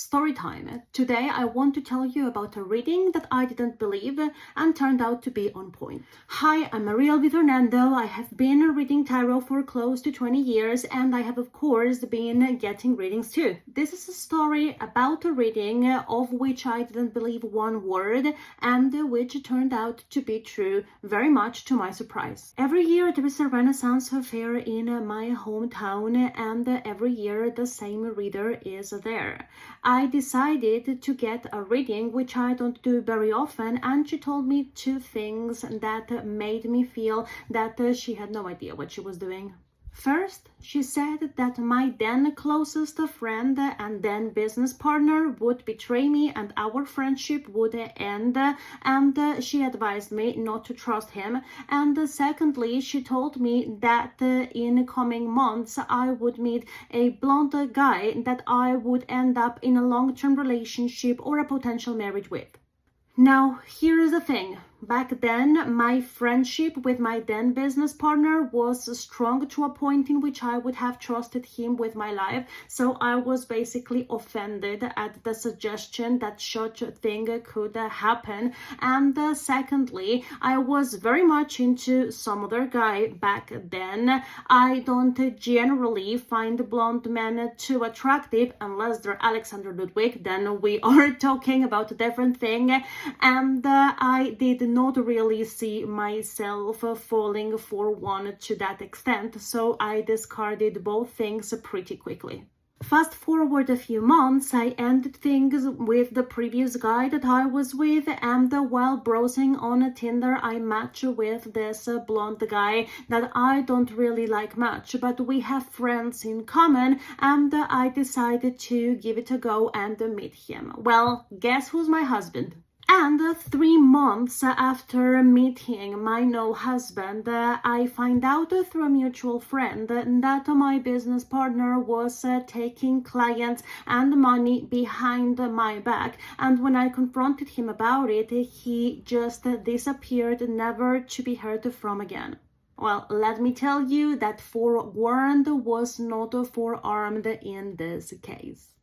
Storytime. Today I want to tell you about a reading that I didn't believe and turned out to be on point. Hi, I'm Maria Fernando. I have been reading tarot for close to 20 years and I have of course been getting readings too. This is a story about a reading of which I didn't believe one word and which turned out to be true, very much to my surprise. Every year there is a Renaissance fair in my hometown and every year the same reader is there. I decided to get a reading, which I don't do very often, and she told me two things that made me feel that she had no idea what she was doing. First, she said that my then closest friend and then business partner would betray me and our friendship would end, and she advised me not to trust him. And secondly, she told me that in coming months I would meet a blonde guy that I would end up in a long-term relationship or a potential marriage with. Now, here is the thing. Back then, my friendship with my then business partner was strong to a point in which I would have trusted him with my life. So I was basically offended at the suggestion that such a thing could happen. And secondly, I was very much into some other guy back then. I don't generally find blonde men too attractive unless they're Alexander Ludwig. Then we are talking about a different thing. And I did not really see myself falling for one to that extent, so I discarded both things pretty quickly. Fast forward a few months, I ended things with the previous guy that I was with, and while browsing on Tinder, I matched with this blonde guy that I don't really like much, but we have friends in common, and I decided to give it a go and meet him. Well, guess who's my husband? And 3 months after meeting my now husband, I find out through a mutual friend that my business partner was taking clients and money behind my back. And when I confronted him about it, he just disappeared, never to be heard from again. Well, let me tell you that forewarned was not forearmed in this case.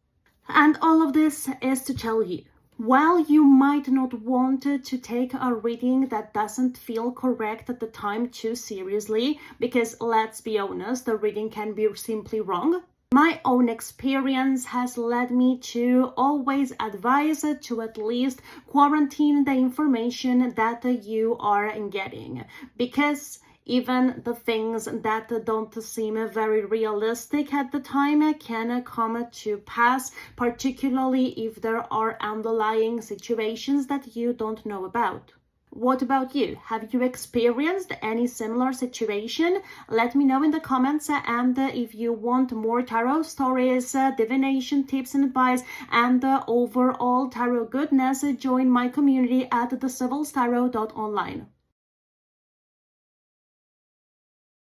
And all of this is to tell you, while you might not want to take a reading that doesn't feel correct at the time too seriously, because let's be honest, the reading can be simply wrong, my own experience has led me to always advise to at least quarantine the information that you are getting, because even the things that don't seem very realistic at the time can come to pass, particularly if there are underlying situations that you don't know about. What about you? Have you experienced any similar situation? Let me know in the comments, and if you want more tarot stories, divination tips and advice, and overall tarot goodness, join my community at thecivilstarot.online.